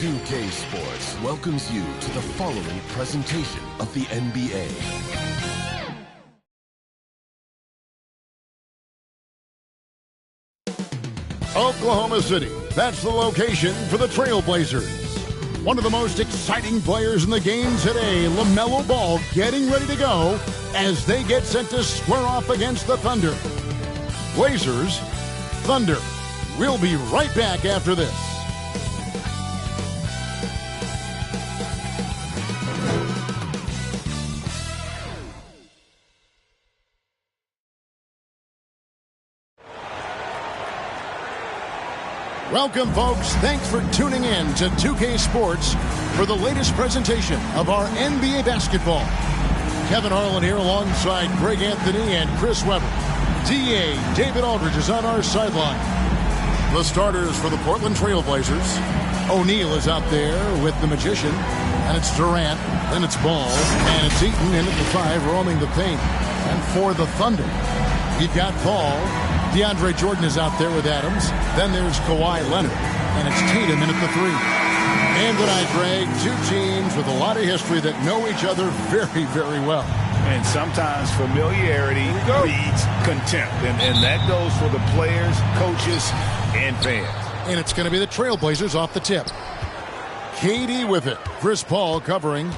2K Sports welcomes you to the following presentation of the NBA. Oklahoma City, that's the location for the Trailblazers. One of the most exciting players in the game today, LaMelo Ball, getting ready to go as they get set to square off against the Thunder. Blazers, Thunder. We'll be right back after this. Welcome, folks. Thanks for tuning in to 2K Sports for the latest presentation of our NBA basketball. Kevin Harlan here alongside Greg Anthony and Chris Webber. DA David Aldridge is on our sideline. The starters for the Portland Trailblazers. O'Neal is out there with the Magician. And it's Durant. Then it's Ball. And it's Eaton in at the 5, roaming the paint. And for the Thunder, we've got Ball. DeAndre Jordan is out there with Adams. Then there's Kawhi Leonard. And it's Tatum in at the 3. And tonight, Greg, two teams with a lot of history that know each other very, very well. And sometimes familiarity breeds contempt. And that goes for the players, coaches, and fans. And it's going to be the Trailblazers off the tip. KD with it. Chris Paul covering.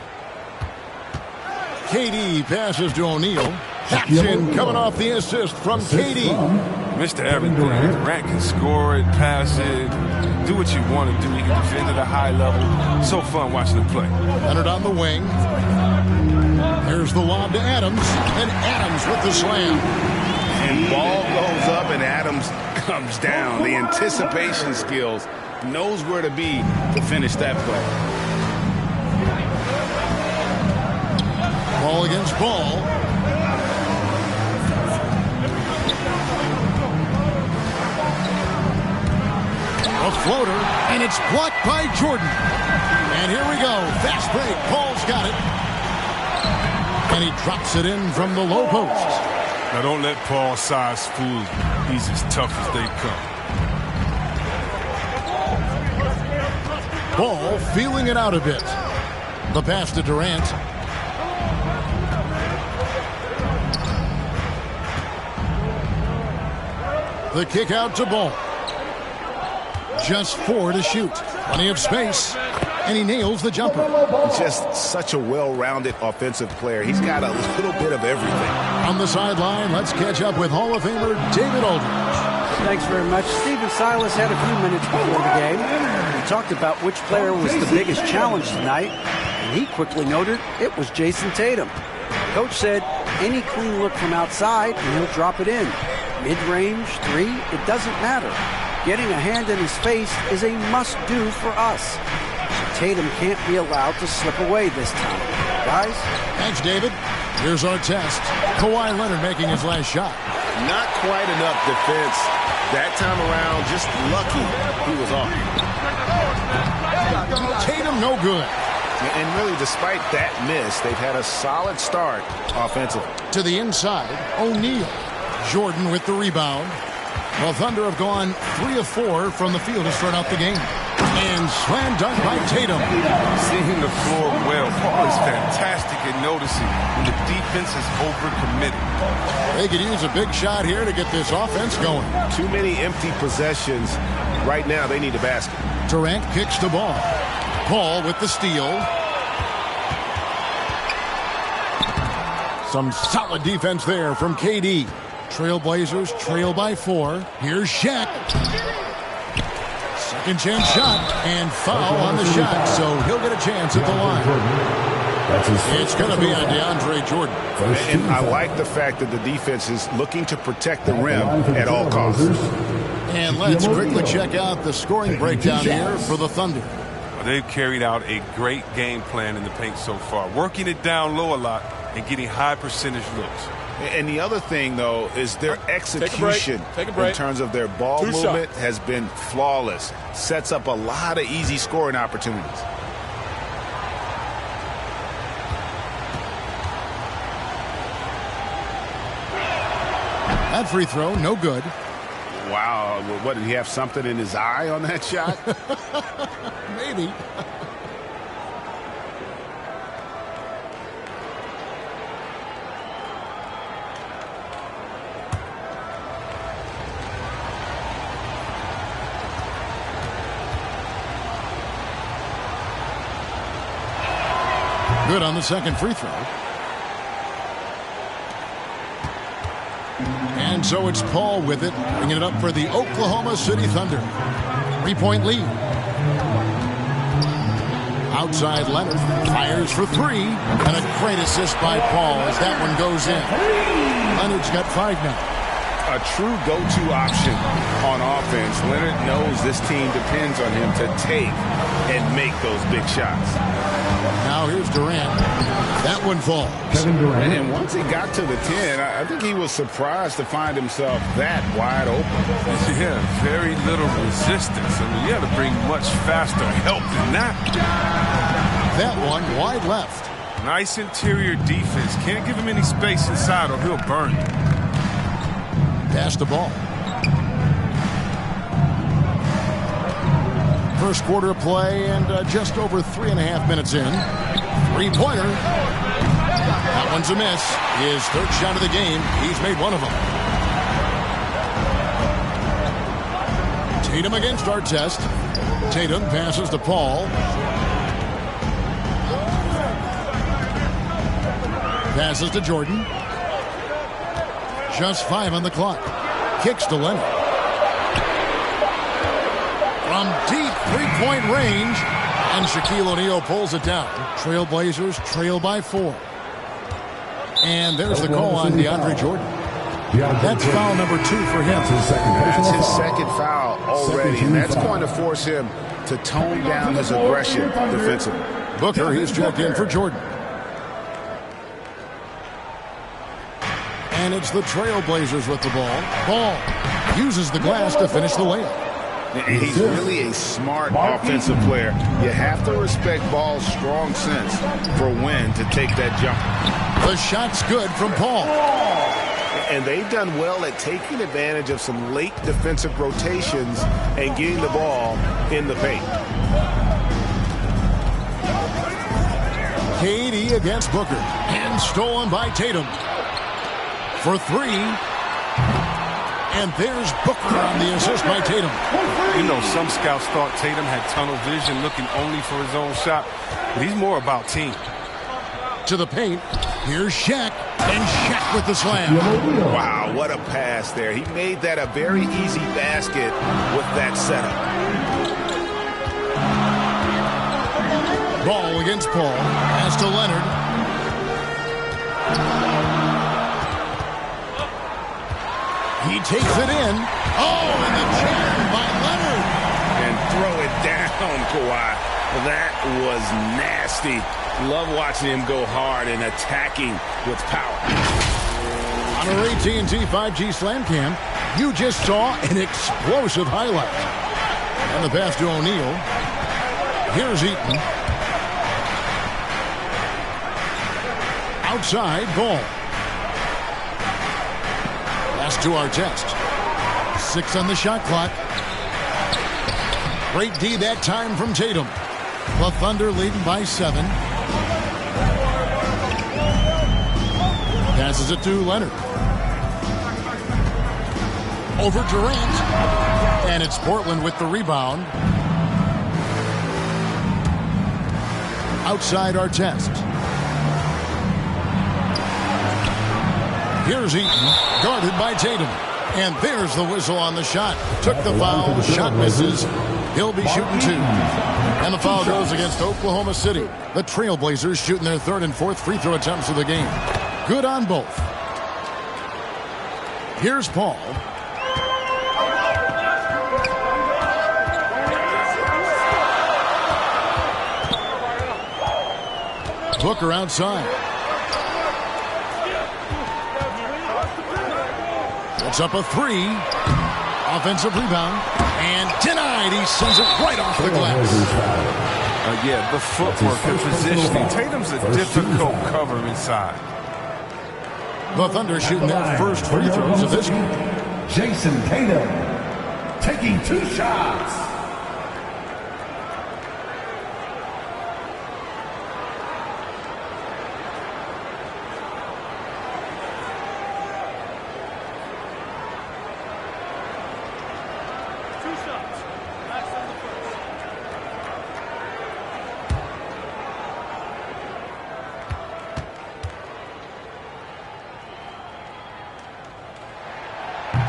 KD passes to O'Neal. Jackson coming off the assist from KD. Mr. Everything. Durant can score it, pass it, do what you want to do. You can defend at a high level. So fun watching him play. Leonard on the wing. Here's the lob to Adams. And Adams with the slam. And ball goes up and Adams comes down. The anticipation skills, knows where to be to finish that play. Ball against Ball. A floater, and it's blocked by Jordan. And here we go. Fast break. Paul's got it. And he drops it in from the low post. Now don't let Paul's size fool you. He's as tough as they come. Ball feeling it out a bit. The pass to Durant. The kick out to Ball. Just 4 to shoot. Plenty of space. And he nails the jumper. Just such a well-rounded offensive player. He's got a little bit of everything. On the sideline, let's catch up with Hall of Famer David Aldridge. Thanks very much. Stephen Silas had a few minutes before the game. He talked about which player was the biggest challenge tonight, and he quickly noted it was Jason Tatum. Coach said any clean look from outside, and he'll drop it in. Mid-range, 3, it doesn't matter. Getting a hand in his face is a must-do for us. Tatum can't be allowed to slip away this time. Guys? Thanks, David. Here's our test. Kawhi Leonard making his last shot. Not quite enough defense. That time around, just lucky he was off. Tatum no good. And really, despite that miss, they've had a solid start offensively. To the inside, O'Neal. Jordan with the rebound. Well, Thunder have gone 3 of 4 from the field to start out the game. And slam dunk by Tatum. Seeing the floor well. Paul is fantastic at noticing when the defense is overcommitted. They could use a big shot here to get this offense going. Too many empty possessions. Right now, they need a basket. Durant kicks the ball. Paul with the steal. Some solid defense there from KD. Trailblazers trail by 4. Here's Shaq. Second chance shot and foul on the shot, so he'll get a chance at the line. It's going to be on DeAndre Jordan. And I like the fact that the defense is looking to protect the rim at all costs. And let's quickly check out the scoring breakdown here for the Thunder. They've carried out a great game plan in the paint so far, working it down low a lot and getting high percentage looks. And the other thing, though, is their execution in terms of their ball movement has been flawless. Sets up a lot of easy scoring opportunities. That free throw, no good. Wow. What, did he have something in his eye on that shot? Maybe. Good on the second free throw. And so it's Paul with it, bringing it up for the Oklahoma City Thunder. 3-point lead. Outside Leonard fires for three, and a great assist by Paul as that one goes in. Leonard's got 5 now. A true go-to option on offense. Leonard knows this team depends on him to take and make those big shots. Now here's Durant. That one falls. And once he got to the 10, I think he was surprised to find himself that wide open. Yeah, very little resistance. I mean, you have to bring much faster help than that. That one wide left. Nice interior defense. Can't give him any space inside or he'll burn you. Pass the ball. First quarter of play and just over 3.5 minutes in. Three-pointer. That one's a miss. His third shot of the game. He's made one of them. Tatum against Artest. Tatum passes to Paul. Passes to Jordan. Just 5 on the clock. Kicks to Leonard. From deep three-point range. And Shaquille O'Neal pulls it down. Trailblazers trail by 4. And there's the call on DeAndre Jordan. That's foul number 2 for him. That's his second foul already. And that's going to force him to tone down his aggression defensively. Booker, he's checked in for Jordan. And it's the Trailblazers with the ball. Ball uses the glass to finish the layup. He's really a smart offensive player. You have to respect Ball's strong sense for when to take that jump. The shot's good from Paul. And they've done well at taking advantage of some late defensive rotations and getting the ball in the paint. KD against Booker. And stolen by Tatum. For 3. And there's Booker on the assist by Tatum. You know, some scouts thought Tatum had tunnel vision looking only for his own shot. But he's more about team. To the paint. Here's Shaq. And Shaq with the slam. Wow, what a pass there. He made that a very easy basket with that setup. Ball against Paul. Pass to Leonard. He takes it in. Oh, and the jam by Leonard. And throw it down, Kawhi. That was nasty. Love watching him go hard and attacking with power. On our AT&T 5G Slam Cam, you just saw an explosive highlight. And the pass to O'Neal. Here's Eaton. Outside, Ball. Pass to Artest. 6 on the shot clock. Great D that time from Tatum. The Thunder leading by 7. Passes it to Leonard. Over Durant. And it's Portland with the rebound. Outside Artest. Here's Eaton, guarded by Tatum. And there's the whistle on the shot. Took the foul, shot misses. He'll be shooting 2. And the foul goes against Oklahoma City. The Trailblazers shooting their 3rd and 4th free throw attempts of the game. Good on both. Here's Paul. Booker outside. It's up a 3. Offensive rebound. And denied. He sends it right off the glass. Yeah, the footwork and positioning. Tatum's a difficult cover inside. The Thunder shooting their first free throws of this game. Jason Tatum. taking 2 shots.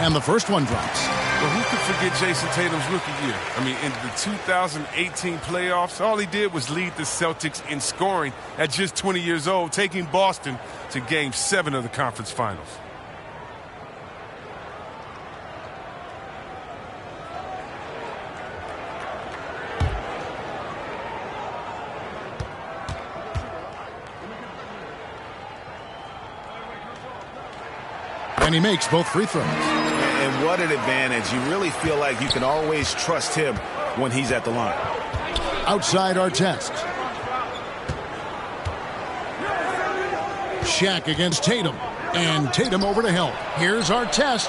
And the first one drops. Well, who could forget Jason Tatum's rookie year? I mean, in the 2018 playoffs, all he did was lead the Celtics in scoring at just 20 years old, taking Boston to Game 7 of the conference finals. And he makes both free throws. And what an advantage. You really feel like you can always trust him when he's at the line. Outside Artest. Shaq against Tatum. And Tatum over to help. Here's Artest.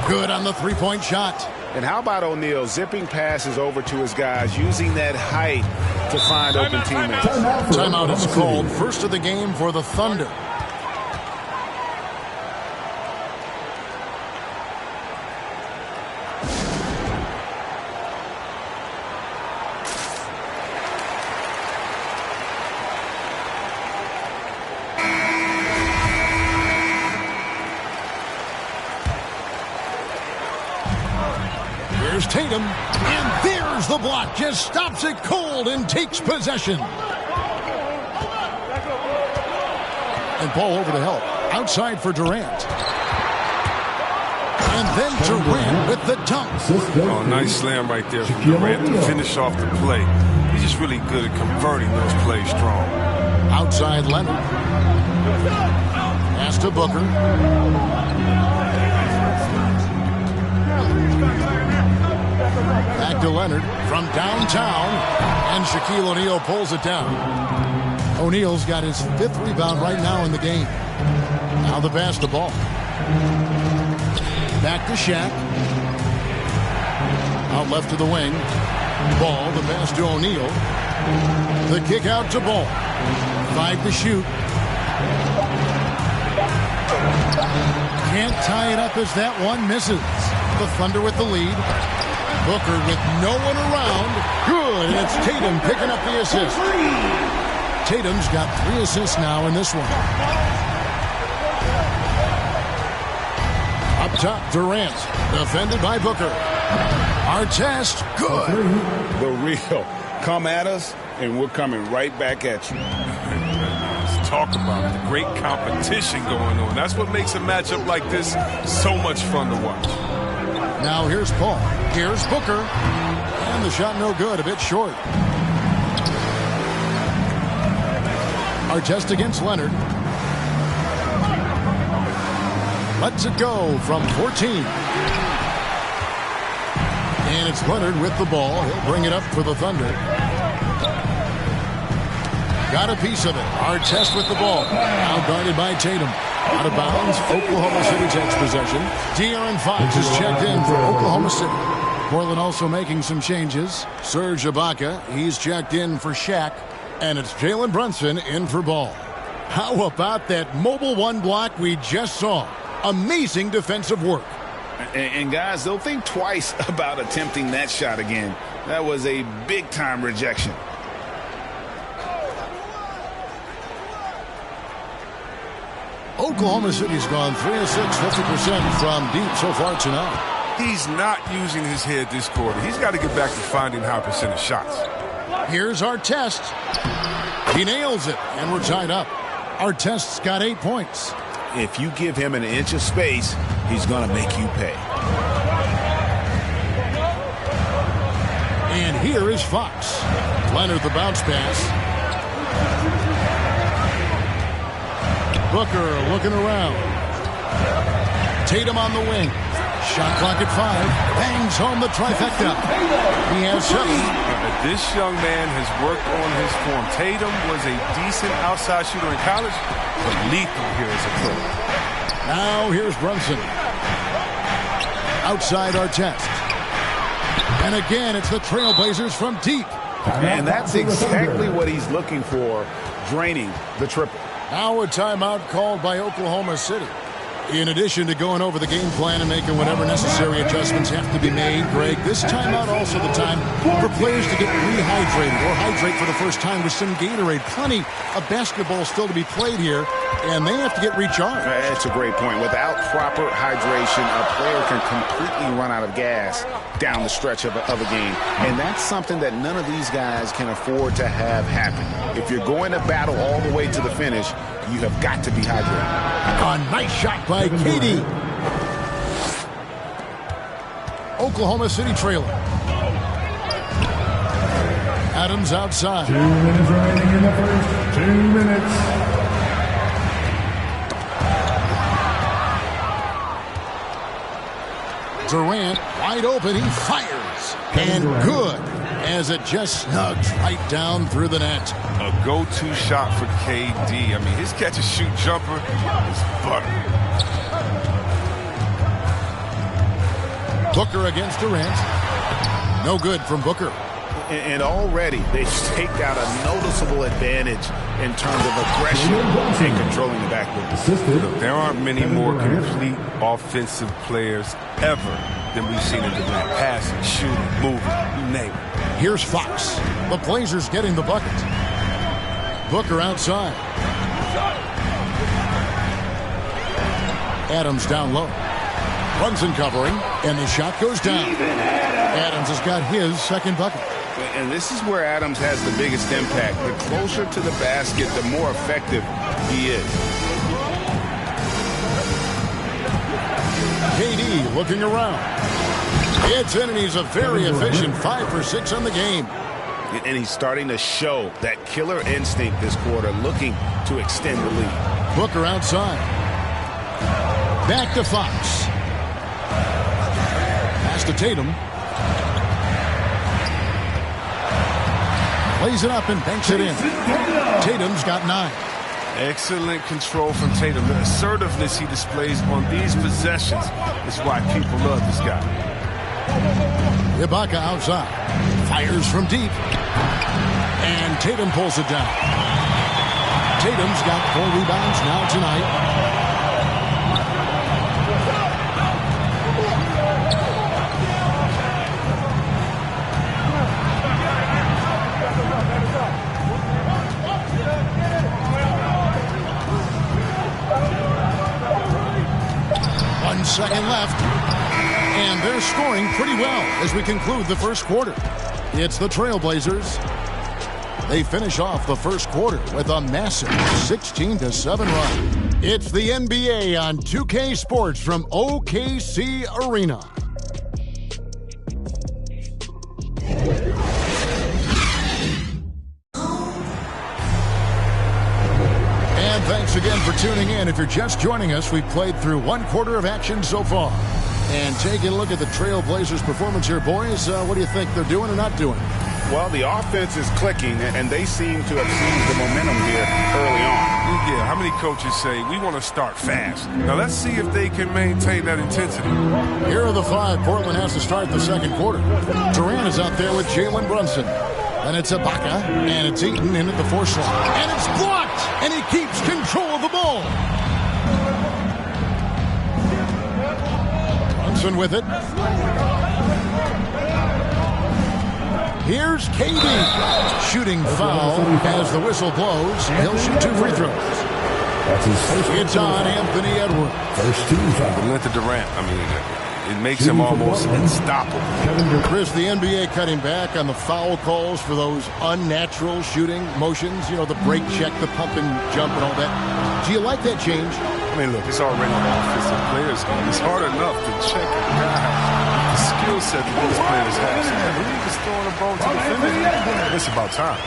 Good on the three-point shot. And how about O'Neal zipping passes over to his guys, using that height to find open teammates. Timeout is called. First of the game for the Thunder. Here's Tatum, and there's the block. Just stops it cold and takes possession. And Paul over to help. Outside for Durant. And then Durant with the dunk. Oh, nice slam right there from Durant to finish off the play. He's just really good at converting those plays strong. Outside Leonard. Pass to Booker. Back to Leonard from downtown, and Shaquille O'Neal pulls it down. O'Neal's got his 5th rebound right now in the game. Now the pass to Ball. Back to Shaq. Out left to the wing. Ball, the pass to O'Neal. The kick out to Ball. 5 to shoot. Can't tie it up as that one misses. The Thunder with the lead. Booker with no one around. Good, and it's Tatum picking up the assist. Tatum's got 3 assists now in this one. Up top, Durant, defended by Booker. Artest, good. The real. Come at us, and we're coming right back at you. Let's talk about the great competition going on. That's what makes a matchup like this so much fun to watch. Now here's Paul. Here's Booker. And the shot no good, a bit short. Artest against Leonard. Lets it go from 14. And it's Leonard with the ball. He'll bring it up for the Thunder. Got a piece of it. Artest with the ball. Now guarded by Tatum. Out of bounds. Oklahoma City takes possession. De'Aaron Fox is checked in for Oklahoma City. Portland also making some changes. Serge Ibaka, he's checked in for Shaq. And it's Jalen Brunson in for Ball. How about that mobile one block we just saw? Amazing defensive work. And guys, they'll think twice about attempting that shot again. That was a big-time rejection. Oklahoma City's gone 3 of 6, 50% from deep so far tonight. He's not using his head this quarter. He's got to get back to finding high percentage shots. Here's Artest. He nails it, and we're tied up. Artest's got 8 points. If you give him an inch of space, he's going to make you pay. And here is Fox. Leonard the bounce pass. Booker looking around. Tatum on the wing. Shot clock at 5. Bangs home the trifecta. He has 7. This young man has worked on his form. Tatum was a decent outside shooter in college, but lethal here as a pro. Now here's Brunson. Outside Artest. And again, it's the Trailblazers from deep. And that's exactly what he's looking for, draining the triple. Now a timeout called by Oklahoma City. In addition to going over the game plan and making whatever necessary adjustments have to be made, Greg, this timeout also the time for players to get rehydrated or hydrate for the first time with some Gatorade. Plenty of basketball still to be played here, and they have to get recharged. That's a great point. Without proper hydration, a player can completely run out of gas down the stretch of a game. And that's something that none of these guys can afford to have happen. If you're going to battle all the way to the finish, you have got to be hydrated. A nice shot by KD. Oklahoma City trailing. Adams outside. 2 minutes remaining in the first. 2 minutes. Durant wide open. He fires. And good, as it just snugs right down through the net. A go-to shot for KD. I mean, his catch-and-shoot jumper is butter. Booker against Durant. No good from Booker. And already they've staked out a noticeable advantage in terms of aggression and controlling the backboard. Look, there aren't many more complete offensive players ever than we've seen in Durant. Passing, shooting, moving, you name it. Here's Fox. The Blazers getting the bucket. Booker outside. Adams down low. Brunson covering, and the shot goes down. Adams has got his second bucket. And this is where Adams has the biggest impact. The closer to the basket, the more effective he is. KD looking around. It's in, and he's a very efficient 5 for 6 on the game. And he's starting to show that killer instinct this quarter, looking to extend the lead. Booker outside. Back to Fox. Pass to Tatum. Lays it up and banks it in. Tatum's got 9. Excellent control from Tatum. The assertiveness he displays on these possessions is why people love this guy. Ibaka outside. Fires from deep. And Tatum pulls it down. Tatum's got 4 rebounds now tonight. 1 second left. And they're scoring pretty well as we conclude the first quarter. It's the Trailblazers. They finish off the first quarter with a massive 16-7 run. It's the NBA on 2K Sports from OKC Arena. And thanks again for tuning in. If you're just joining us, we've played through 1 quarter of action so far. And taking a look at the Trailblazers' performance here, boys, what do you think they're doing or not doing? Well, the offense is clicking, and they seem to have seized the momentum here early on. Yeah, how many coaches say, we want to start fast? Now, let's see if they can maintain that intensity. Here are the 5 Portland has to start the second quarter. Durant is out there with Jalen Brunson. Then it's Ibaka, and it's Eaton in at the 4 slot. And it's blocked, and he keeps control of the ball. Brunson with it. Here's KD. Shooting foul as the whistle blows. He'll shoot 2 free throws. That's his first. It's on Anthony Edwards. First 2 fouls. Let the Durant, I mean, it makes him almost unstoppable. Chris, the NBA cutting back on the foul calls for those unnatural shooting motions. You know, the break check, the pump and jump and all that. Do you like that change? I mean, look, it's already an offensive players game. It's hard enough to check a guy. The skill set that these players have. So the league is throwing a ball to the defender. It's about time.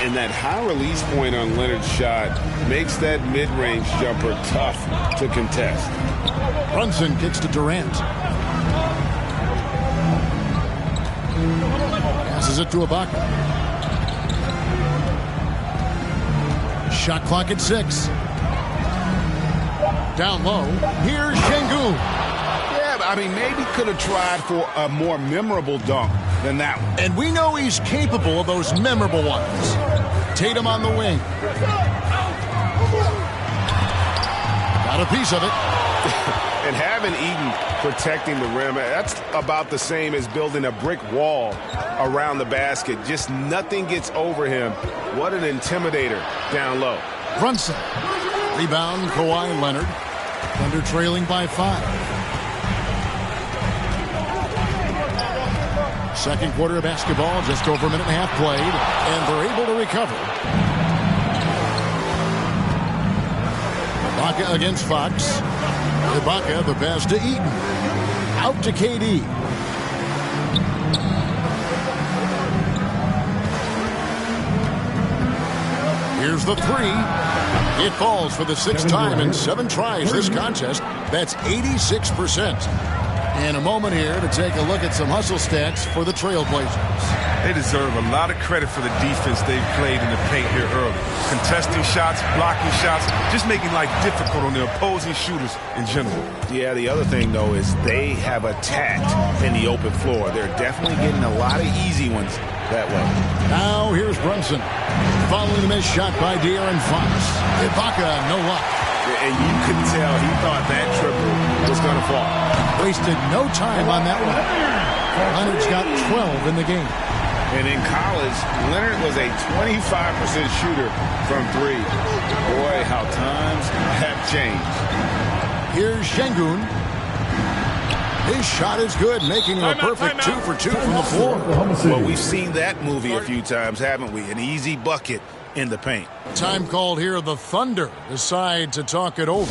And that high release point on Leonard's shot makes that mid-range jumper tough to contest. Brunson kicks to Durant. Passes it to Ibaka. Shot clock at 6. Down low. Here's Şengün. Yeah, I mean, maybe could have tried for a more memorable dunk than that one. And we know he's capable of those memorable ones. Tatum on the wing. Got a piece of it. And having Eaton protecting the rim, that's about the same as building a brick wall around the basket. Just nothing gets over him. What an intimidator down low. Brunson. Rebound, Kawhi Leonard. Thunder trailing by 5. Second quarter of basketball, just over a minute and a half played, and they're able to recover. Ibaka against Fox. Ibaka, the pass to Eaton. Out to KD. Here's the three. It falls for the 6th time in 7 tries this contest. That's 86%. And a moment here to take a look at some hustle stats for the Trailblazers. They deserve a lot of credit for the defense they've played in the paint here early. Contesting shots, blocking shots, just making life difficult on the opposing shooters in general. Yeah, the other thing, though, is they have attacked in the open floor. They're definitely getting a lot of easy ones that way. Now here's Brunson. Following the missed shot by De'Aaron Fox. Ibaka, no luck. And you could tell he thought that triple was going to fall. Wasted no time on that one. Leonard's got 12 in the game. And in college, Leonard was a 25% shooter from 3. Boy, how times have changed. Here's Şengün. His shot is good, making a perfect 2 for 2 from the floor. Well, we've seen that movie a few times, haven't we? An easy bucket in the paint. Time called here. The Thunder decide to talk it over.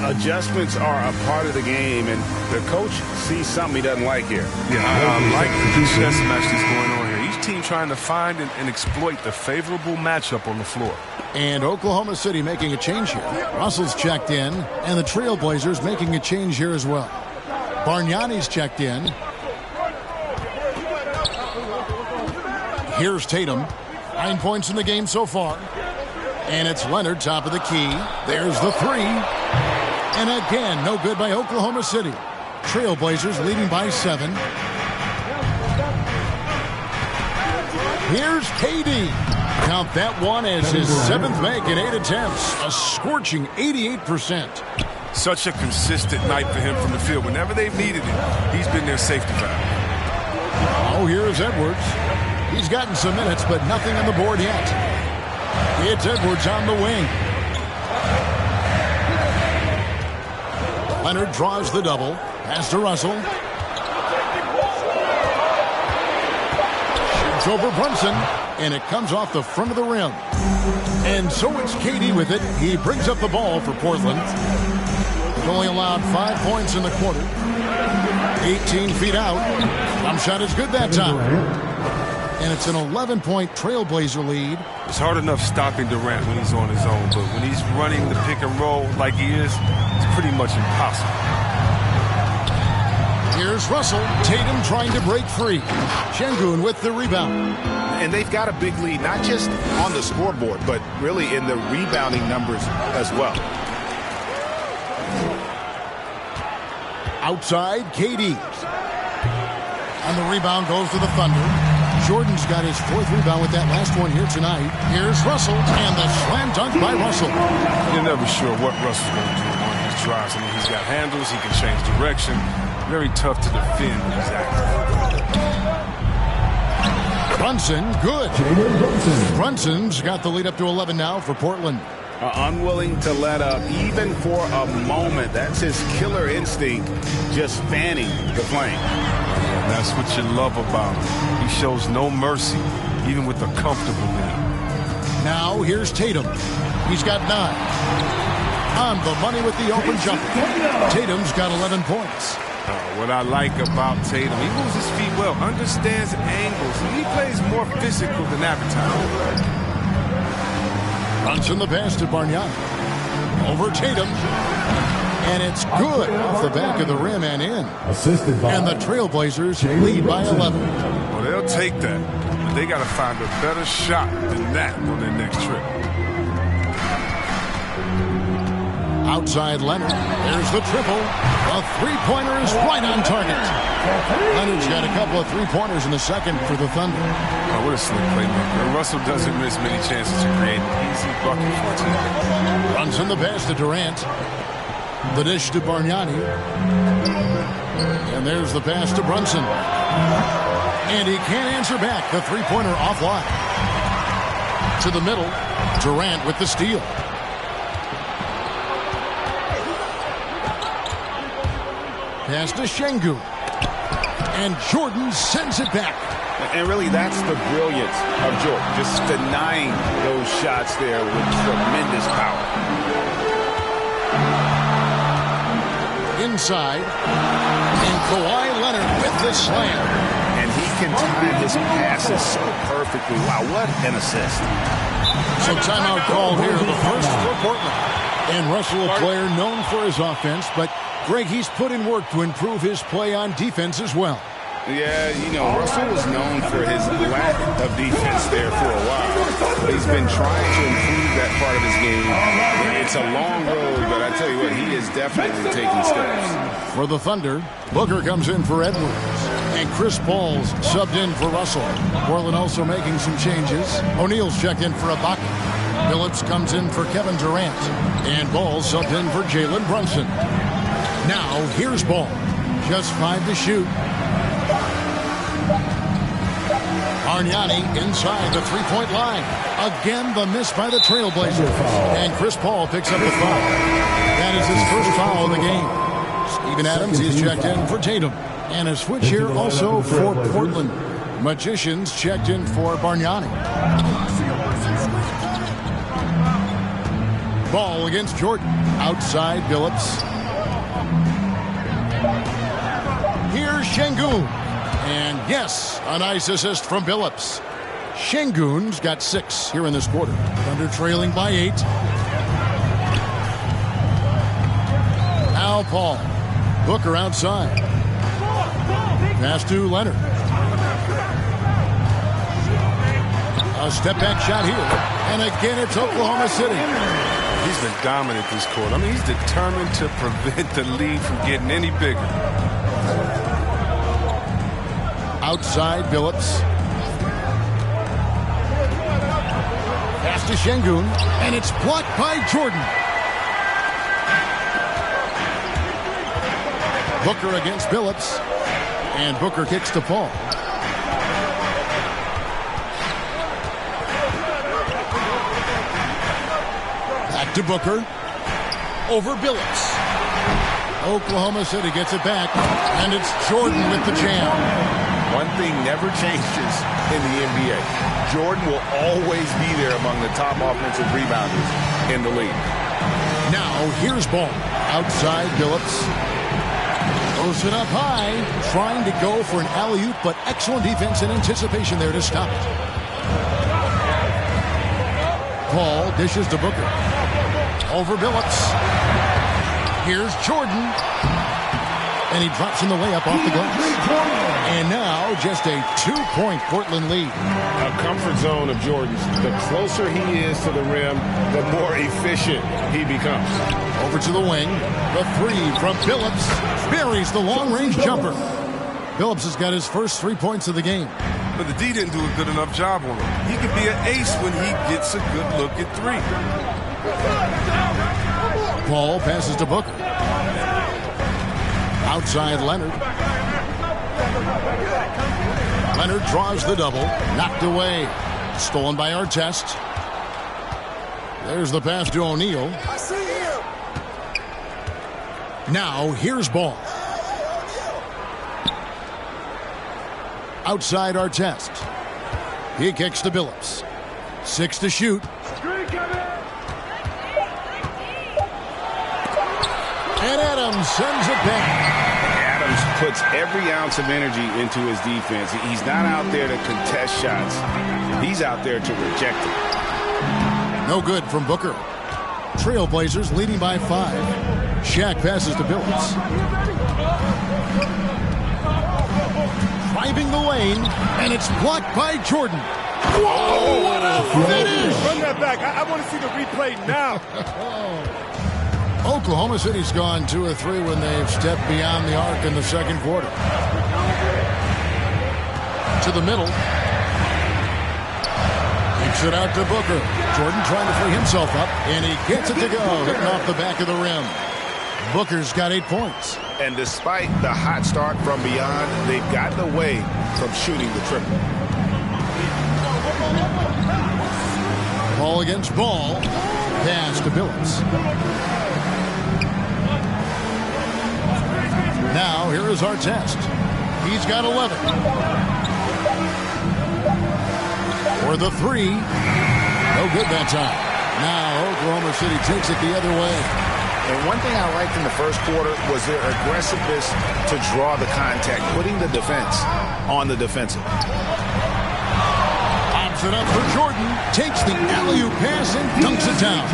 Adjustments are a part of the game, and the coach sees something he doesn't like here. Yeah, I like the chess match that's going on here. Each team trying to find and exploit the favorable matchup on the floor. And Oklahoma City making a change here. Russell's checked in, and the Trailblazers making a change here as well. Bargnani's checked in. Here's Tatum. 9 points in the game so far. And it's Leonard, top of the key. There's the 3. And again, no good by Oklahoma City. Trailblazers leading by 7. Here's KD. Count that one as his 7th make in 8 attempts. A scorching 88%. Such a consistent night for him from the field. Whenever they've needed it, he's been their safety valve. Oh, here's Edwards. He's gotten some minutes, but nothing on the board yet. It's Edwards on the wing. Leonard draws the double. Pass to Russell. Shoots over Brunson, and it comes off the front of the rim. And so it's KD with it. He brings up the ball for Portland. He only allowed 5 points in the quarter. 18 feet out. Jump shot is good that time. And it's an 11-point Trailblazer lead. It's hard enough stopping Durant when he's on his own, but when he's running the pick and roll like he is, it's pretty much impossible. Here's Russell. Tatum trying to break free. Şengün with the rebound. And they've got a big lead, not just on the scoreboard, but really in the rebounding numbers as well. Outside, KD. And the rebound goes to the Thunder. Jordan's got his 4th rebound with that last one here tonight. Here's Russell, and the slam dunk by Russell. You're never sure what Russell's going to do on his drives. I mean, he's got handles, he can change direction. Very tough to defend when he's active. Brunson, good. Brunson's got the lead up to 11 now for Portland. Unwilling to let up even for a moment. That's his killer instinct, just fanning the flame. That's what you love about him. He shows no mercy, even with a comfortable lead. Now here's Tatum. He's got 9. On the money with the open jumper. Tatum's got 11 points. What I like about Tatum, he moves his feet well, understands angles, and he plays more physical than advertised. Brunson the pass to Bargnani. Over Tatum. And it's good off the back of the rim and in. Assisted by. And the Trailblazers lead by 11. Well, they'll take that, but they got to find a better shot than that on their next trip. Outside Leonard. There's the triple. A three-pointer is right on target. Leonard's got a couple of three-pointers in the second for the Thunder. Oh, what a slick playmaker. Russell doesn't miss many chances to create an easy bucket for a team. Runs in the pass to Durant. The dish to Bargnani. And there's the pass to Brunson. And he can't answer back. The three-pointer offline. To the middle. Durant with the steal. Pass to Şengün. And Jordan sends it back. And really, that's the brilliance of Jordan. Just denying those shots there with tremendous power. Inside. And Kawhi Leonard with the slam. And he can time his passes so perfectly. Wow, what an assist. So timeout called here, the first for Portland. And Russell, a player known for his offense, but Greg, he's put in work to improve his play on defense as well. Yeah, you know, Russell was known for his lack of defense there for a while. But he's been trying to improve that part of his game. It's a long road, but I tell you what, he is definitely taking steps. For the Thunder, Booker comes in for Edwards. And Chris Paul's subbed in for Russell. Portland also making some changes. O'Neal's checked in for Ibaka. Phillips comes in for Kevin Durant. And Ball subbed in for Jalen Brunson. Now, here's Ball. Just 5 to shoot. Bargnani inside the three-point line. Again, the miss by the Trailblazers. And Chris Paul picks up the foul. That is his first foul of the game. Steven Adams is checked in for Tatum. And a switch here also for Portland. Magicians checked in for Bargnani. Ball against Jordan. Outside Phillips. Here's Şengün. And yes, a nice assist from Phillips. Şengün's got 6 here in this quarter. Thunder trailing by 8. Now Paul. Booker outside. Pass to Leonard. A step-back shot here. And again, it's Oklahoma City. He's been dominant this quarter. I mean, he's determined to prevent the lead from getting any bigger. Outside Phillips. Pass to Şengün. And it's blocked by Jordan. Booker against Phillips. And Booker kicks to Paul. Back to Booker. Over Phillips. Oklahoma City gets it back. And it's Jordan with the jam. One thing never changes in the NBA. Jordan will always be there among the top offensive rebounders in the league. Now here's Ball. Outside Phillips. Throws it up high. Trying to go for an alley-oop, but excellent defense and anticipation there to stop it. Paul dishes to Booker. Over Phillips. Here's Jordan. And he drops in the layup off the glass. And now just a 2-point Portland lead. A comfort zone of Jordan's. The closer he is to the rim, the more efficient he becomes. Over to the wing. The three from Phillips. Buries the long-range jumper. Phillips has got his first 3 points of the game. But the D didn't do a good enough job on him. He could be an ace when he gets a good look at 3. Paul passes to Booker. Outside Leonard. Leonard draws the double. Knocked away. Stolen by Artest. There's the pass to O'Neal. Now here's Ball. Outside Artest. He kicks to Phillips. 6 to shoot. And Adams sends it back. Adams puts every ounce of energy into his defense. He's not out there to contest shots. He's out there to reject them. No good from Booker. Trailblazers leading by 5. Shaq passes to Phillips. Driving the lane, and it's blocked by Jordan. Whoa, what a finish! Run that back. I want to see the replay now. Oklahoma City's gone 2 of 3 when they've stepped beyond the arc in the second quarter. To the middle. Kicks it out to Booker. Jordan trying to free himself up, and he gets it to go, hitting off the back of the rim. Booker's got 8 points. And despite the hot start from beyond, they've gotten away from shooting the triple. Ball against ball. Pass to Billups. Now, here is our test. He's got 11. For the 3. No good that time. Now, Oklahoma City takes it the other way. And one thing I liked in the first quarter was their aggressiveness to draw the contact, putting the defense on the defensive. Pops it up for Jordan. Takes the alley-oop pass and dunks it down.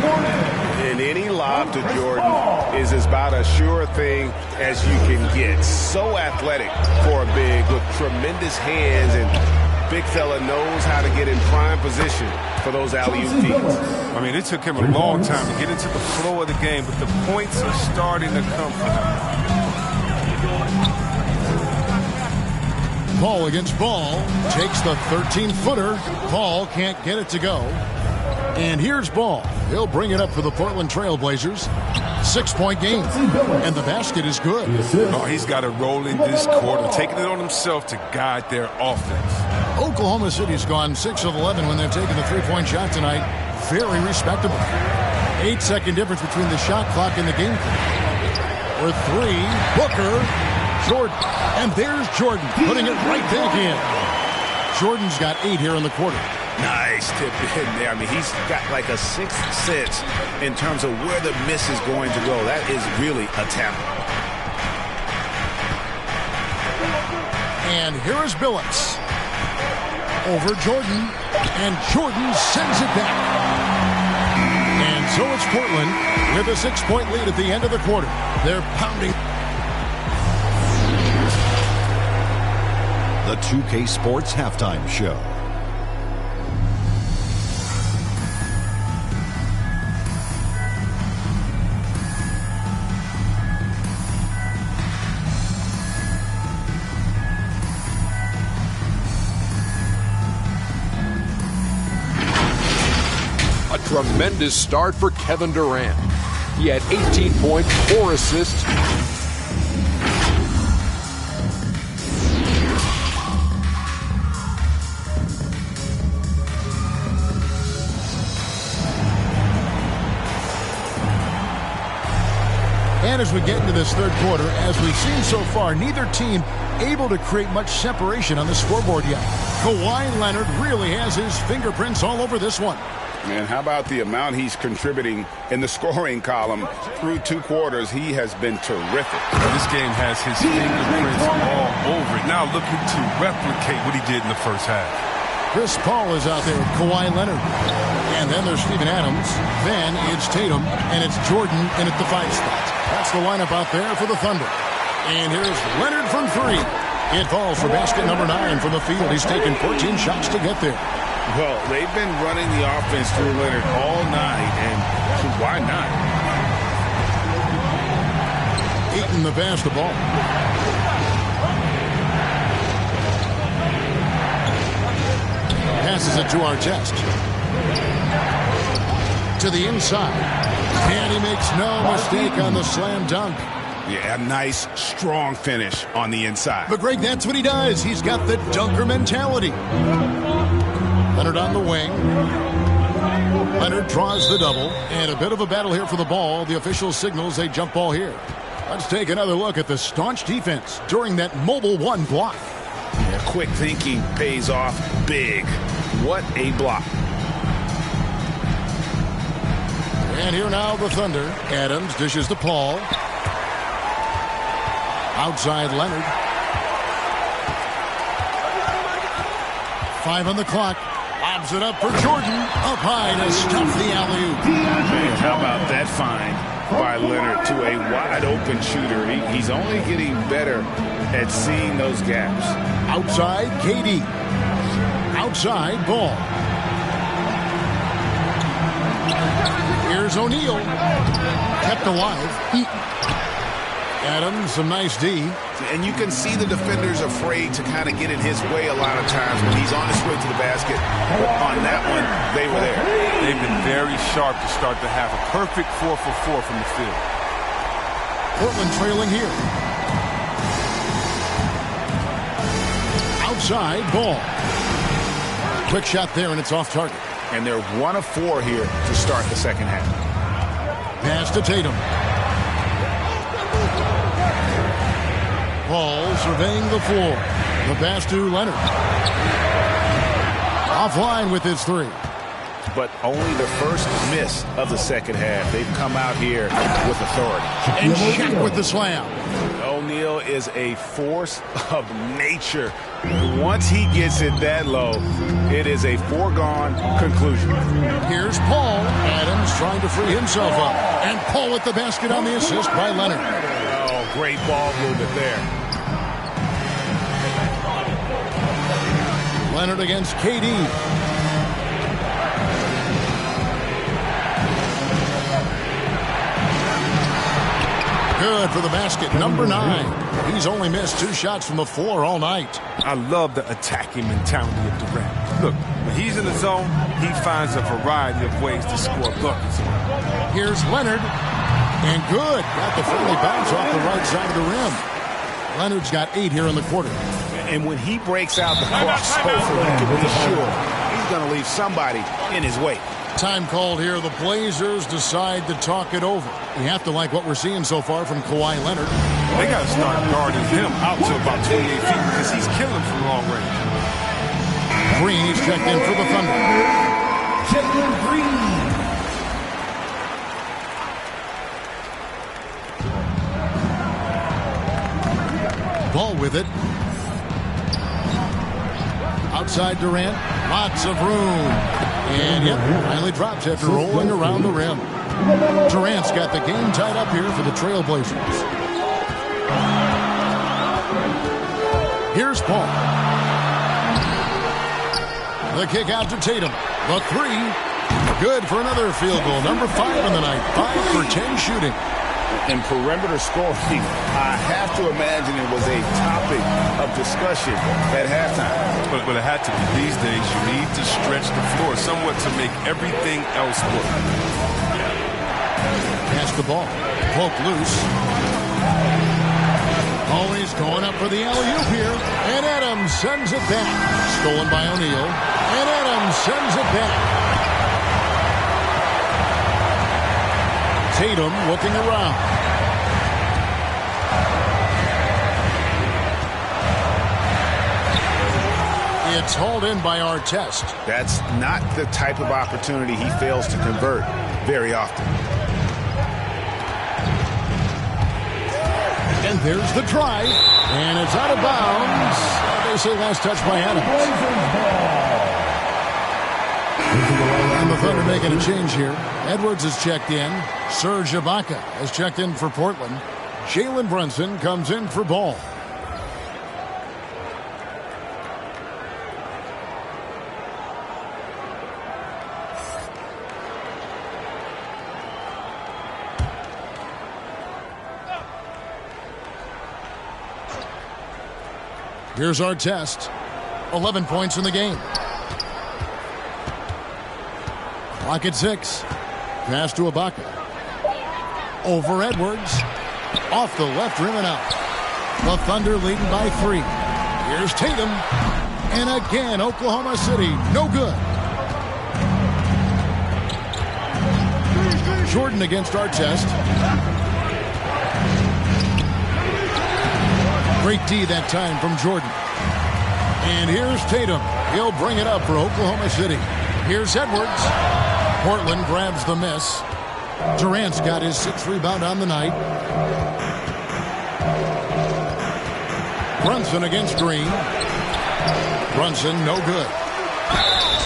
And any lob to Jordan is about as sure a thing as you can get. So athletic for a big with tremendous hands, and big fella knows how to get in prime position for those alley-oop feeds. I mean, it took him a long time to get into the flow of the game, but the points are starting to come for him. Ball against ball. Takes the 13-footer. Ball can't get it to go. And here's Ball. He'll bring it up for the Portland Trail Blazers. 6-point game. And the basket is good. Oh, he's got it rolling this quarter, taking it on himself to guide their offense. Oklahoma City's gone 6 of 11 when they've taken the 3-point shot tonight. Very respectable. 8-second difference between the shot clock and the game clock. For 3, Booker, Jordan. And there's Jordan putting it right back in. Jordan's got 8 here in the quarter. Nice tip in there. I mean, he's got like a sixth sense in terms of where the miss is going to go. That is really a talent. And here is Billups. Over Jordan. And Jordan sends it back. And so it's Portland with a 6-point lead at the end of the quarter. They're pounding. The 2K Sports Halftime Show. A tremendous start for Kevin Durant. He had 18 points, 4 assists. And as we get into this third quarter, as we've seen so far, neither team able to create much separation on the scoreboard yet. Kawhi Leonard really has his fingerprints all over this one. And how about the amount he's contributing in the scoring column? Through 2 quarters, he has been terrific. This game has his fingerprints all over it. Now looking to replicate what he did in the first half. Chris Paul is out there with Kawhi Leonard. And then there's Steven Adams. Then it's Tatum. And it's Jordan in at the 5 spot. That's the lineup out there for the Thunder. And here's Leonard from 3. It falls for basket number 9 from the field. He's taken 14 shots to get there. Well, they've been running the offense through Leonard all night, and why not? Eaton the pass the ball. Passes it to Artest. To the inside. And he makes no mistake on the slam dunk. Yeah, a nice, strong finish on the inside. But Greg, that's what he does. He's got the dunker mentality. Leonard on the wing. Leonard draws the double. And a bit of a battle here for the ball. The official signals a jump ball here. Let's take another look at the staunch defense during that mobile 1 block. Yeah, quick thinking pays off big. What a block. And here now the Thunder. Adams dishes to Paul. Outside Leonard. 5 on the clock. Lobs it up for Jordan. Up high to stop the alley-oop. Man, how about that find by Leonard to a wide-open shooter? He's only getting better at seeing those gaps. Outside, KD. Outside, Ball. Here's O'Neal. kept alive. Adams, some nice D. And you can see the defenders afraid to kind of get in his way a lot of times when he's on his way to the basket. But on that one, they were there. They've been very sharp to start the half. A perfect 4 for 4 from the field. Portland trailing here. Outside, ball. Quick shot there, and it's off target. And they're 1 of 4 here to start the second half. Pass to Tatum. Paul surveying the floor. The pass to Leonard. Offline with his 3. But only the first miss of the second half. They've come out here with authority. And Shaq with the slam. O'Neal is a force of nature. Once he gets it that low, it is a foregone conclusion. Here's Paul. Adams trying to free himself up. And Paul with the basket on the assist by Leonard. Oh, great ball movement there. Leonard against KD. Good for the basket, number 9. He's only missed 2 shots from the floor all night. I love the attacking mentality of Durant. Look, when he's in the zone, he finds a variety of ways to score buckets. Here's Leonard. And good. Got the friendly bounce off the right side of the rim. Leonard's got 8 here in the quarter. And when he breaks out the crossover, you can be sure he's going to leave somebody in his way. Time called here. The Blazers decide to talk it over. You have to like what we're seeing so far from Kawhi Leonard. They got to start guarding him out to about 28 feet because he's killing from long range. Green is checked in for the Thunder. Jalen Green. Ball with it. Outside Durant. Lots of room. And yep, finally drops after rolling around the rim. Durant's got the game tied up here for the Trailblazers. Here's Paul. The kick out to Tatum. The 3. Good for another field goal. Number 5 in the night. 5 for 10 shooting. And perimeter scoring, I have to imagine it was a topic of discussion at halftime. But it had to be. These days, you need to stretch the floor somewhat to make everything else work. Pass the ball. Poke loose. Always going up for the alley-oop here. And Adams sends it back. Stolen by O'Neal. And Adams sends it back. Tatum looking around. It's hauled in by Artest. That's not the type of opportunity he fails to convert very often. And there's the try. And it's out of bounds. They say last touch by Adams. And the Thunder making a change here. Edwards is checked in. Serge Ibaka has checked in for Portland. Jalen Brunson comes in for Ball. Here's our test. 11 points in the game. Clock at 6. Pass to Ibaka. Over Edwards. Off the left rim and out. The Thunder leading by 3. Here's Tatum. And again, Oklahoma City. No good. Jordan against Artest. Great D that time from Jordan. And here's Tatum. He'll bring it up for Oklahoma City. Here's Edwards. Portland grabs the miss. Durant's got his 6th rebound on the night. Brunson against Green. Brunson, no good.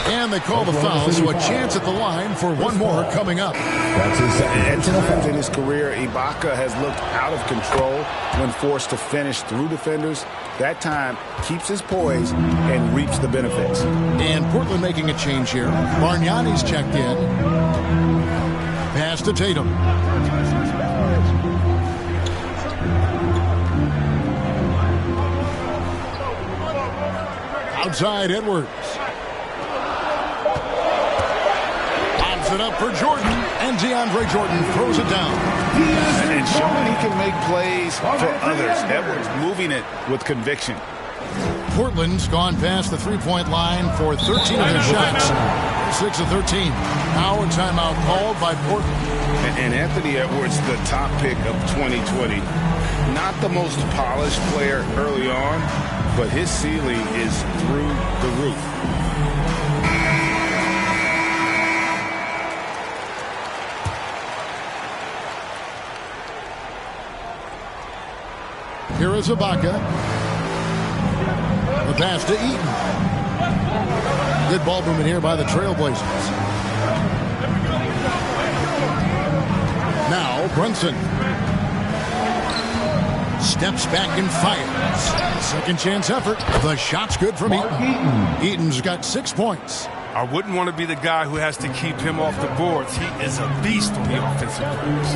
And they call the foul, so a chance at the line for one more coming up. At times in his career, Ibaka has looked out of control when forced to finish through defenders. That time, keeps his poise and reaps the benefits. And Portland making a change here. Bargnani's checked in. Pass to Tatum. Outside Edwards. Lobs it up for Jordan, and DeAndre Jordan throws it down. And showing he can make plays for others. Edwards moving it with conviction. Portland's gone past the three-point line for 13 of their shots. 6 of 13. Now a timeout called by Portland. And Anthony Edwards, the top pick of 2020. Not the most polished player early on, but his ceiling is through the roof. Here is Ibaka. The pass to Eaton. Good ball movement here by the Trailblazers. Now Brunson. Steps back and fires. Second chance effort. The shot's good from Eaton. Eaton's got 6 points. I wouldn't want to be the guy who has to keep him off the boards. He is a beast on the offensive glass.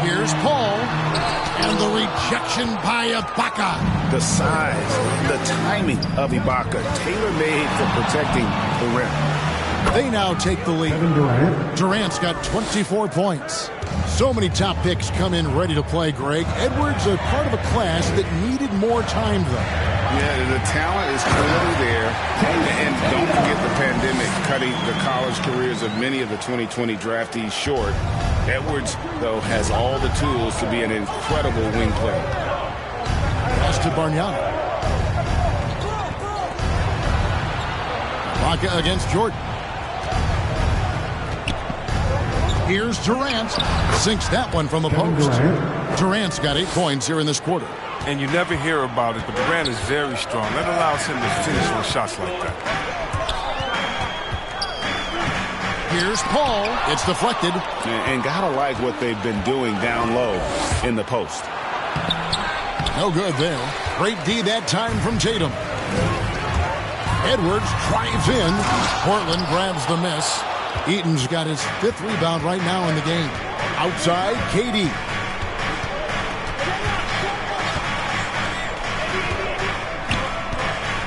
Here's Paul. And the rejection by Ibaka. The size, the timing of Ibaka, tailor-made for protecting the rim. They now take the lead. Durant's got 24 points. So many top picks come in ready to play, Greg. Edwards a part of a class that needed more time, though. Yeah, the talent is clearly there. And don't forget the pandemic cutting the college careers of many of the 2020 draftees short. Edwards, though, has all the tools to be an incredible wing player. Pass to Bargnani. Ibaka against Jordan. Here's Durant. Sinks that one from the post. Durant's got 8 points here in this quarter. And you never hear about it, but Durant is very strong. That allows him to finish on shots like that. Here's Paul. It's deflected. And gotta like what they've been doing down low in the post. No good there. Great D that time from Tatum. Edwards drives in. Portland grabs the miss. Eaton's got his 5th rebound right now in the game. Outside, KD.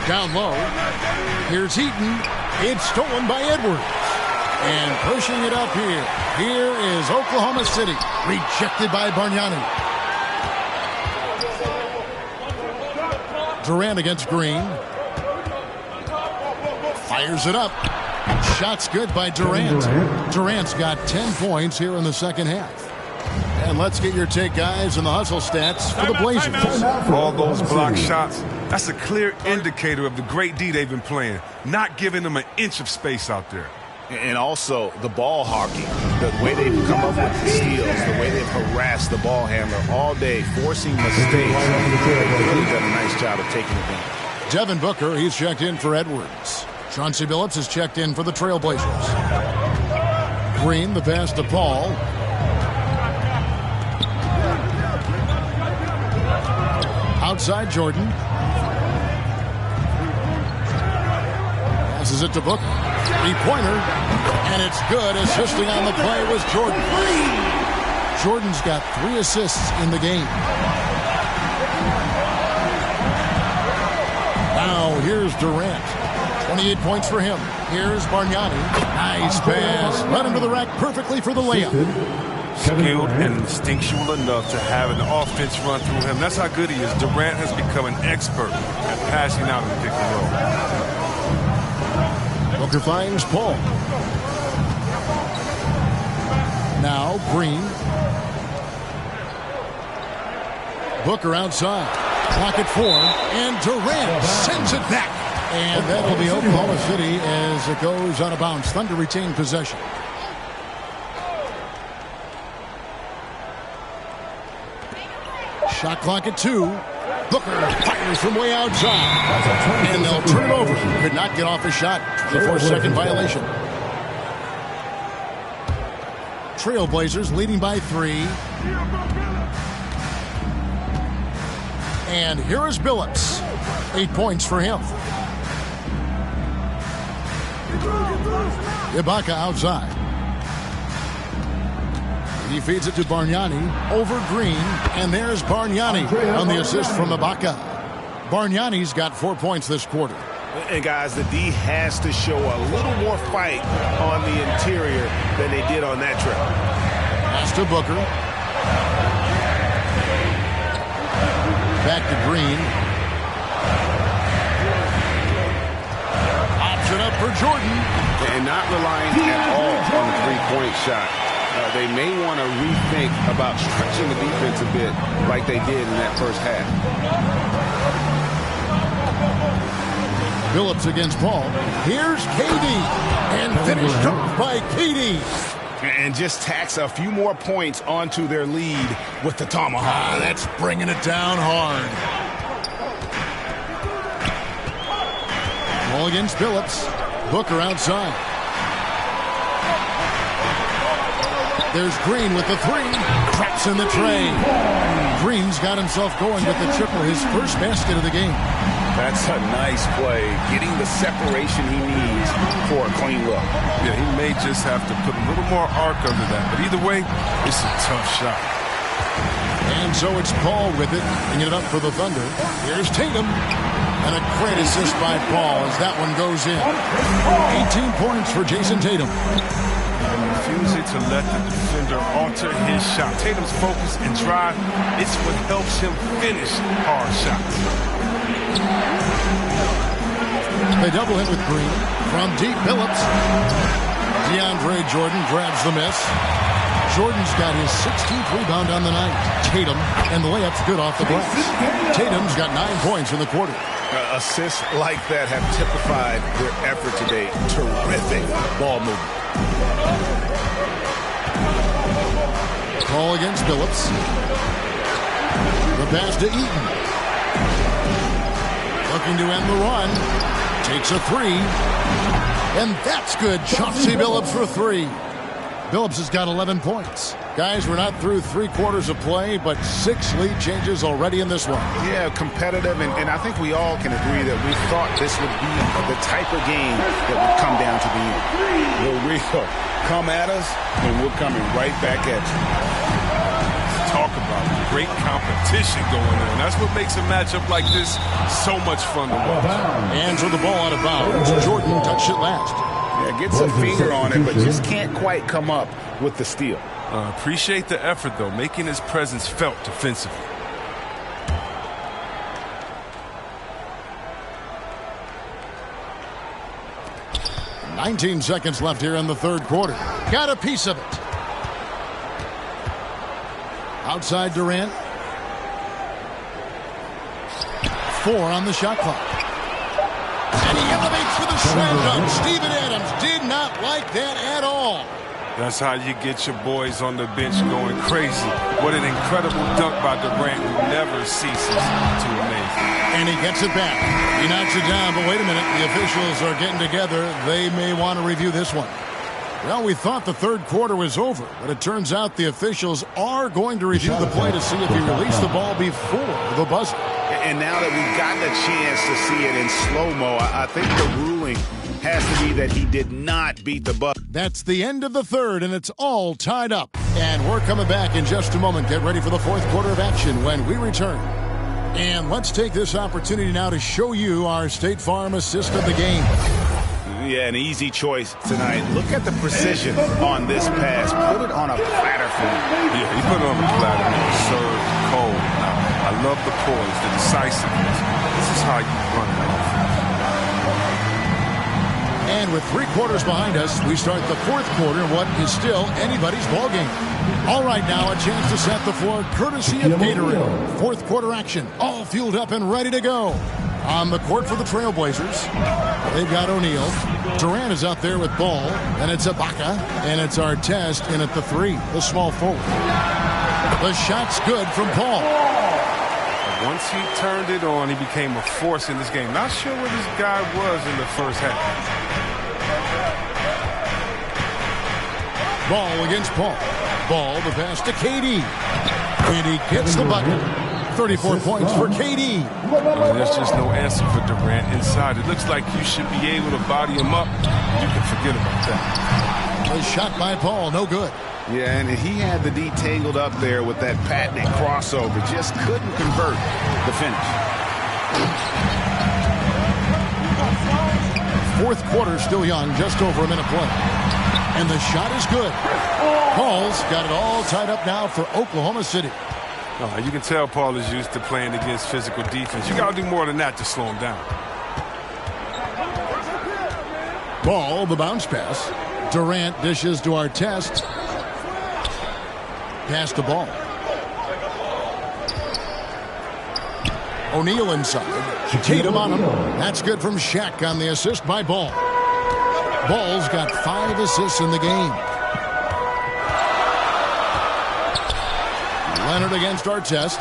Down low. Here's Eaton. It's stolen by Edwards. And pushing it up here. Here is Oklahoma City. Rejected by Bargnani. Durant against Green. Fires it up. Shot's good by Durant. Durant's got 10 points here in the second half. And let's get your take, guys, on the hustle stats for the Blazers. All those block shots, that's a clear indicator of the great D they've been playing. Not giving them an inch of space out there. And also the ball hawking, the way they've come up with the steals, the way they've harassed the ball handler all day, forcing mistakes. They've really done a nice job of taking advantage. Devin Booker, he's checked in for Edwards. Chauncey Billups is checked in for the Trailblazers. Green, the pass to Paul. Outside Jordan. Passes it to Booker. Three-pointer. And it's good. Assisting on the play was Jordan. Jordan's got 3 assists in the game. Now here's Durant. 28 points for him. Here's Bargnani. Nice pass. Led him to the rack perfectly for the layup. Skilled and instinctual enough to have an offense run through him. That's how good he is. Durant has become an expert at passing out in the pick and roll. Booker finds Paul. Now Green. Booker outside. Clock at 4. And Durant sends it back. And that'll be Oklahoma City as it goes out of bounds. Thunder retain possession. Shot clock at 2. Booker fires from way outside. And they'll turn it over. Could not get off his shot. 24-second violation. Trailblazers leading by 3. And here is Billups. 8 points for him. Ibaka outside. He feeds it to Bargnani over Green. And there's Bargnani on the assist from Ibaka. Bargnani's got 4 points this quarter. And guys, the D has to show a little more fight on the interior than they did on that trip. Pass to Booker. Back to Green. Option up for Jordan. And not relying at all on the three-point shot. They may want to rethink about stretching the defense a bit like they did in that first half. Phillips against Paul. Here's KD. And finished up by KD. And just tacks a few more points onto their lead with the tomahawk. That's bringing it down hard. Ball against Phillips. Booker outside. There's Green with the three. Traps in the tray. Green's got himself going with the triple, his first basket of the game. That's a nice play, getting the separation he needs for a clean look. Yeah, he may just have to put a little more arc under that. But either way, it's a tough shot. And so it's Paul with it, bringing it up for the Thunder. Here's Tatum. And a great assist by Paul as that one goes in. 18 points for Jason Tatum. Refusing to let the defender alter his shot. Tatum's focus and drive, it's what helps him finish hard shots. They double hit with Green. From deep, Phillips. DeAndre Jordan grabs the miss. Jordan's got his 16th rebound on the night. Tatum, and the layup's good off the glass. Tatum's got 9 points in the quarter. Assists like that have typified their effort today. Terrific ball movement. Call against Phillips. The pass to Eaton. Looking to end the run. Takes a three. And that's good. Chauncey Billups for three. Billups has got 11 points. Guys, we're not through 3 quarters of play, but 6 lead changes already in this one. Yeah, competitive, and I think we all can agree that we thought this would be the type of game that would come down to the end. Will Rico come at us, and we're coming right back at you. Talk about great competition going on. That's what makes a matchup like this so much fun to watch. And throw the ball out of bounds. Jordan touched it last. Yeah, gets a finger on it, but just can't quite come up with the steal. Appreciate the effort, though, making his presence felt defensively. "19 seconds left here in the third quarter. Got a piece of it. Outside Durant. 4 on the shot clock. And he elevates for the slam dunk. Steven Adams did not like that at all. That's how you get your boys on the bench going crazy. What an incredible dunk by Durant, who never ceases to amaze. And he gets it back. He knocks it down, but wait a minute. The officials are getting together. They may want to review this one. Well, we thought the third quarter was over, but it turns out the officials are going to review the play to see if he released the ball before the buzzer. And now that we've gotten a chance to see it in slow-mo, I think the ruling has to be that he did not beat the buzzer. That's the end of the third, and it's all tied up. And we're coming back in just a moment. Get ready for the fourth quarter of action when we return. And let's take this opportunity now to show you our State Farm assist of the game. Yeah, an easy choice tonight. Look at the precision on this pass. Put it on a platter for him. Yeah, he put it on a platter. It was served cold. I love the poise, the decisiveness. This is how you run that offense. And with 3 quarters behind us, we start the fourth quarter in what is still anybody's ballgame. All right, now a chance to set the floor courtesy of Gatorade. Fourth quarter action, all fueled up and ready to go. On the court for the Trailblazers, they've got O'Neal. Durant is out there with ball, and it's Ibaka, and it's Artest in at the 3, the small forward. The shot's good from Paul. Once he turned it on, he became a force in this game. Not sure where this guy was in the first half. Ball against Paul. Ball, the pass to KD. And he gets the bucket. 34 points for KD. There's just no answer for Durant inside. It looks like you should be able to body him up. You can forget about that. A shot by Paul, no good. Yeah, and he had the D tangled up there with that patented crossover. Just couldn't convert the finish. fourth quarter still young, just over a minute play. And the shot is good. Paul's got it all tied up now for Oklahoma City. You can tell Paul is used to playing against physical defense. You got to do more than that to slow him down. Ball, the bounce pass. Durant dishes to Artest. Pass the ball. O'Neal inside. Tatum on him. That's good from Shaq on the assist by Ball. Ball's got 5 assists in the game. Leonard against Artest.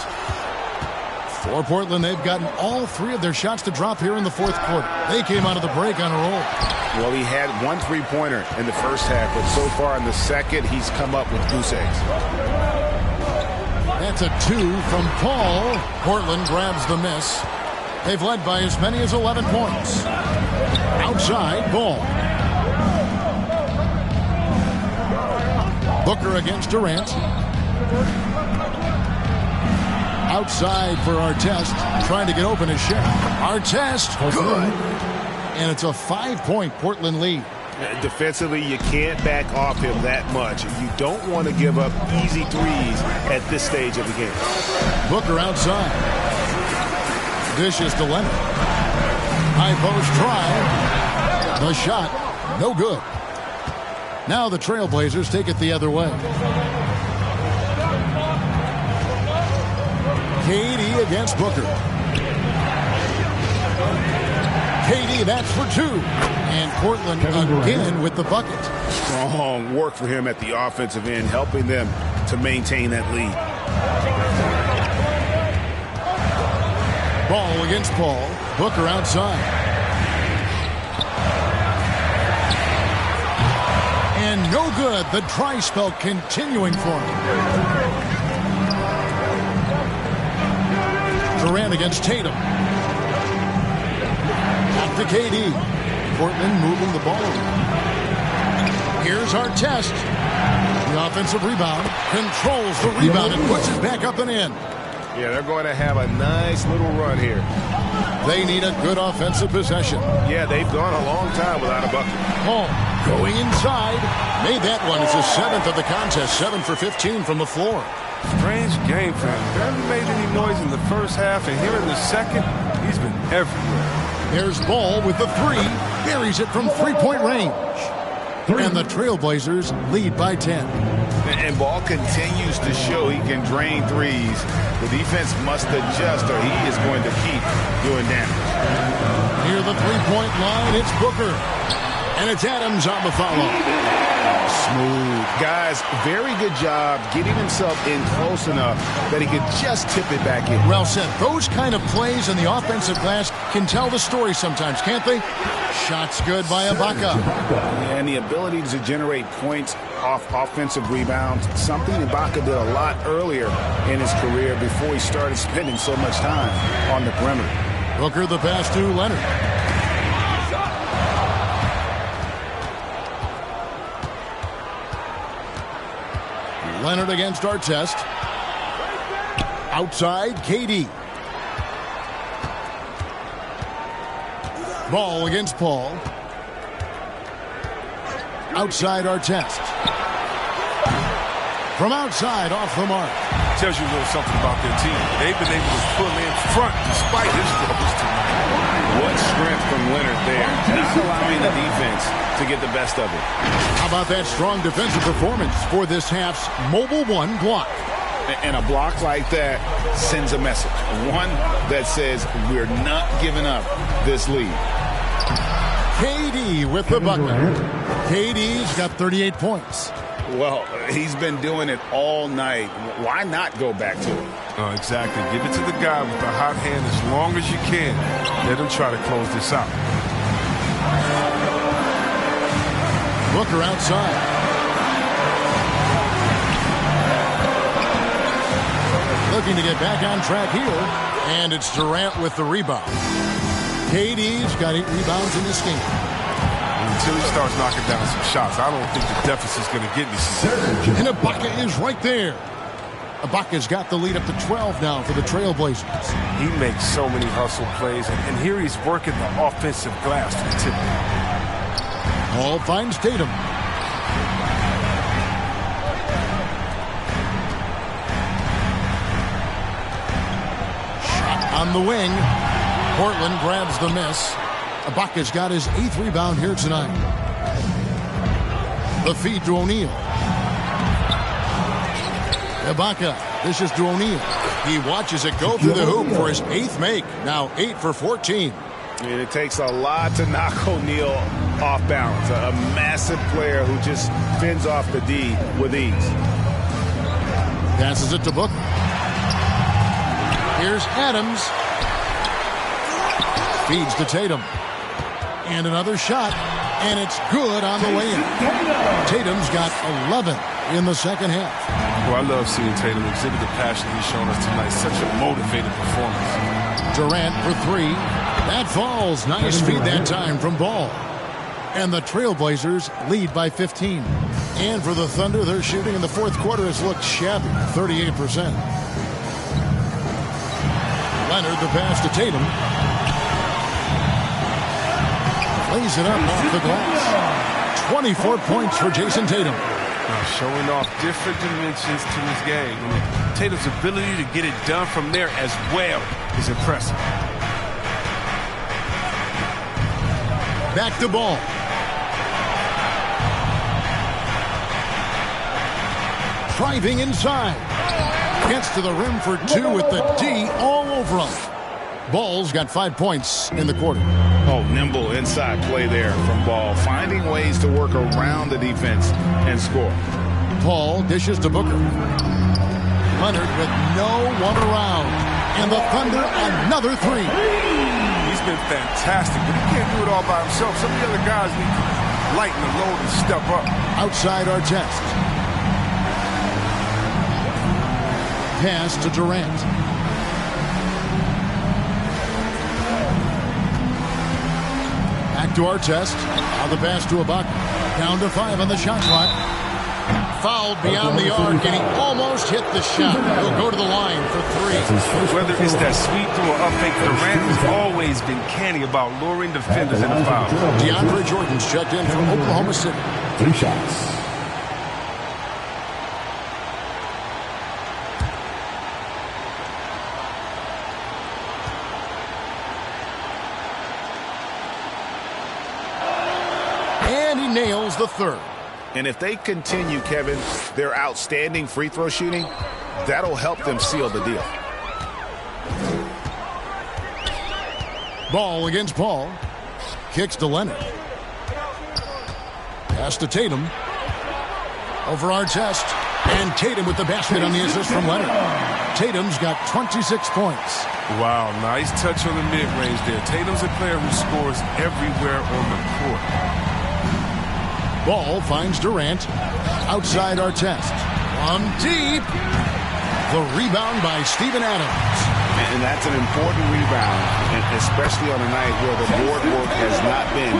For Portland, they've gotten all 3 of their shots to drop here in the fourth quarter. They came out of the break on a roll. Well, he had 1 3-pointer in the first half, but so far in the second, he's come up with goose eggs. That's a 2 from Paul. Portland grabs the miss. They've led by as many as 11 points. Outside, Ball. Booker against Durant. Outside for Artest. Trying to get open is Shaq. Artest, good. And it's a 5-point Portland lead. Defensively, you can't back off him that much. You don't want to give up easy threes at this stage of the game. Booker outside. Dishes to Leonard. High post try. The shot, no good. Now the Trailblazers take it the other way. KD against Booker. KD, that's for 2. And Portland again with the bucket. Strong work for him at the offensive end, helping them to maintain that lead. Ball against Paul. Booker outside. And no good. The dry spell continuing for him. Durant against Tatum. Back to KD. Portland moving the ball around. Here's Artest. The offensive rebound. Controls the rebound and puts it back up and in. Yeah, they're going to have a nice little run here. They need a good offensive possession. Yeah, they've gone a long time without a bucket. Paul going inside. Made that one. It's his 7th of the contest. 7 for 15 from the floor. Strange game for him. Barely made any noise in the first half, and here in the second, he's been everywhere. There's Ball with the 3. Buries it from 3-point range. And the Trailblazers lead by 10. And Ball continues to show he can drain threes. The defense must adjust or he is going to keep doing damage. Near the 3-point line, it's Booker. And it's Adams on the follow. Smooth. Guys, very good job getting himself in close enough that he could just tip it back in. Well said. Those kind of plays in the offensive glass can tell the story sometimes, can't they? Shots good by Ibaka. And the ability to generate points off offensive rebounds, something Ibaka did a lot earlier in his career before he started spending so much time on the perimeter. Booker the pass to Leonard. Leonard against Artest. Outside, KD. Ball against Paul. Outside, Artest. From outside, off the mark. Tells you a little something about their team. They've been able to pull in front despite his struggles tonight. What strength from Leonard there. Not allowing the defense to get the best of it. How about that strong defensive performance for this half's Mobile 1 block? And a block like that sends a message. One that says we're not giving up this lead. KD with the bucket. KD's got 38 points. Well, he's been doing it all night. Why not go back to it? Oh, exactly. Give it to the guy with the hot hand as long as you can. Let him try to close this out. Booker outside. Looking to get back on track here. And it's Durant with the rebound. KD's got 8 rebounds in this game. Until he starts knocking down some shots, I don't think the deficit's going to get any. And Ibaka is right there. Ibaka's got the lead up to 12 now for the Trailblazers. He makes so many hustle plays, and here he's working the offensive glass to the tip. Paul finds Tatum. Shot on the wing. Portland grabs the miss. Ibaka's got his 8th rebound here tonight. The feed to O'Neal. Ibaka, this is to O'Neal. He watches it go through the hoop for his 8th make. Now 8 for 14. And it takes a lot to knock O'Neal off balance. A massive player who just fends off the D with ease. Passes it to Booker. Here's Adams. Feeds to Tatum. And another shot. And it's good on the way in. Tatum's got 11 in the second half. Well, I love seeing Tatum exhibit the passion he's shown us tonight. Such a motivated performance. Durant for 3. That falls. Nice feed that time from Ball. And the Trailblazers lead by 15. And for the Thunder, their shooting in the fourth quarter has looked shabby, 38%. Leonard, the pass to Tatum. Lays it up off the glass. 24 points for Jason Tatum. Now showing off different dimensions to his game. Tatum's ability to get it done from there as well is impressive. Back to Ball. Driving inside. Gets to the rim for 2 with the D all over him. Ball's got 5 points in the quarter. Oh, nimble inside play there from Ball. Finding ways to work around the defense and score. Paul dishes to Booker. Leonard with no one around. And the Thunder another 3. He's been fantastic, but he can't do it all by himself. Some of the other guys need to lighten the load and step up. Outside our test. Pass to Durant. Back to our test. Now the pass to Ibaka. Down to 5 on the shot clock. Fouled beyond the arc, and he almost hit the shot. He'll go to the line for 3. Whether it's that sweep through or up fake, Durant has always been canny about luring defenders in the foul. DeAndre Jordan's checked in from Oklahoma City. 3 shots. And he nails the 3rd. And if they continue, Kevin, their outstanding free throw shooting, that'll help them seal the deal. Ball against Paul. Kicks to Leonard. Pass to Tatum. Over our test. And Tatum with the basket on the assist from Leonard. Tatum's got 26 points. Wow, nice touch on the mid-range there. Tatum's a player who scores everywhere on the court. Ball finds Durant. Outside our test. On deep. The rebound by Steven Adams. And that's an important rebound, especially on a night where the board work has not been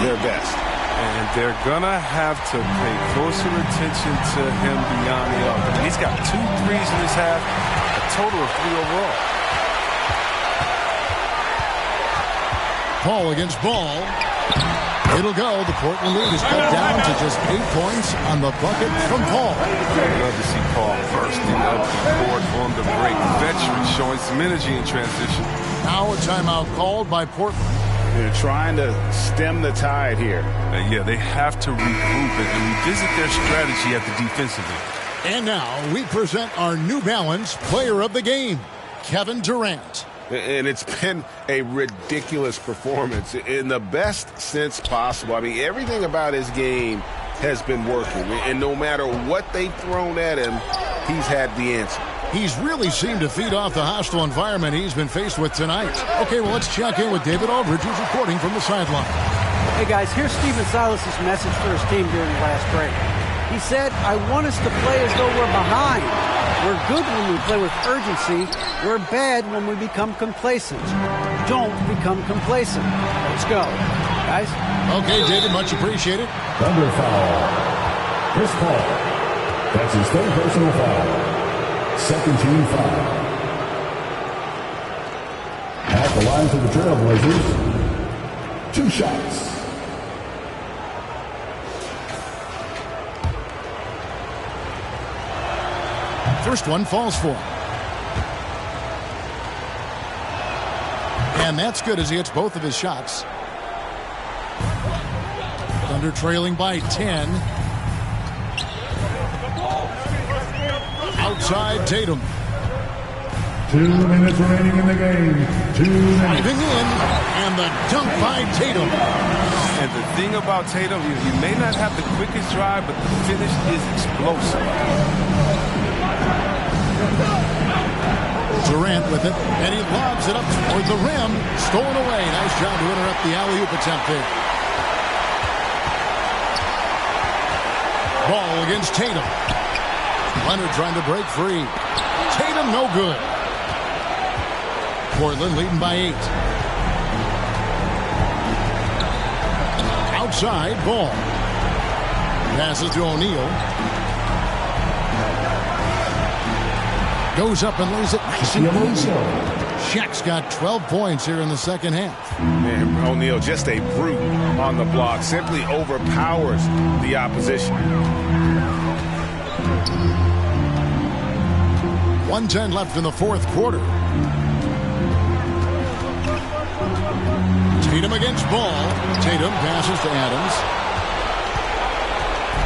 their best. And they're going to have to pay closer attention to him beyond the arc. He's got 2 threes in this half, a total of 3 overall. Paul against Ball. It'll go. The Portland lead is cut down to just 8 points on the bucket from Paul. I'd love to see Paul bursting up the court on the break. Veteran showing some energy in transition. Now a timeout called by Portland. They're trying to stem the tide here. Yeah, they have to regroup and revisit their strategy at the defensive end. And now we present our New Balance Player of the Game, Kevin Durant. And it's been a ridiculous performance in the best sense possible. I mean, everything about his game has been working. And no matter what they've thrown at him, he's had the answer. He's really seemed to feed off the hostile environment he's been faced with tonight. Okay, well, let's check in with David Aldridge, who's reporting from the sideline. Hey, guys, here's Stephen Silas' message for his team during the last break. He said, I want us to play as though we're behind. We're good when we play with urgency. We're bad when we become complacent. Don't become complacent. Let's go. Guys? Okay, David, much appreciated. Thunder foul. Chris Paul. That's his 3rd personal foul. 2nd team foul. At the line for the Trailblazers. 2 shots. First one falls for him. And that's good as he hits both of his shots. Thunder trailing by 10. Outside Tatum. 2 minutes remaining in the game. 2 minutes. Driving in, and the dunk by Tatum. And the thing about Tatum, he may not have the quickest drive, but the finish is explosive. Durant with it, and he lobs it up toward the rim. Stolen away. Nice job to interrupt the alley-oop attempt there. Ball against Tatum. Leonard trying to break free. Tatum no good. Portland leading by 8. Outside ball. Passes to O'Neal. Goes up and lays it nice and easy. Shaq's got 12 points here in the second half. Man, O'Neal just a brute on the block. Simply overpowers the opposition. 1:10 left in the fourth quarter. Tatum against Ball. Tatum passes to Adams.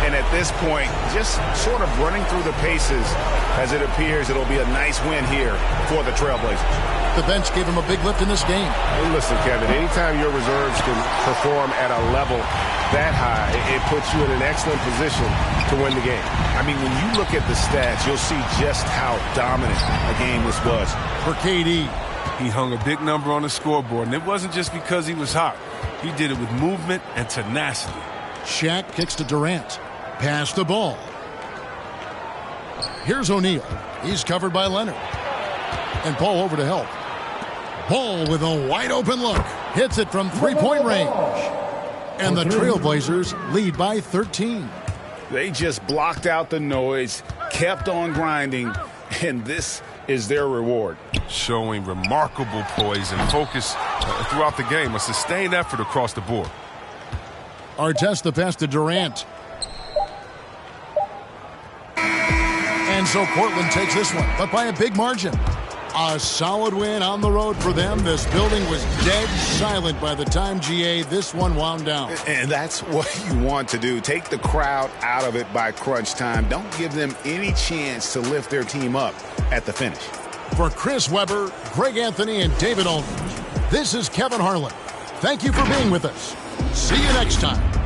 And at this point, just sort of running through the paces as it appears it'll be a nice win here for the Trailblazers. The bench gave him a big lift in this game. Hey, listen, Kevin, anytime your reserves can perform at a level that high, it puts you in an excellent position to win the game. I mean, when you look at the stats, you'll see just how dominant a game this was. For KD. He hung a big number on the scoreboard, and it wasn't just because he was hot. He did it with movement and tenacity. Shaq kicks to Durant. Pass the ball. Here's O'Neal. He's covered by Leonard. And Paul over to help. Ball with a wide open look. Hits it from three-point range. And the Trailblazers lead by 13. They just blocked out the noise, kept on grinding, and this is their reward. Showing remarkable poise and focus throughout the game. A sustained effort across the board. Artest the pass to Durant. And so Portland takes this one, but by a big margin. A solid win on the road for them. This building was dead silent by the time, GA, this one wound down. And that's what you want to do. Take the crowd out of it by crunch time. Don't give them any chance to lift their team up at the finish. For Chris Webber, Greg Anthony, and David Aldridge, this is Kevin Harlan. Thank you for being with us. See you next time.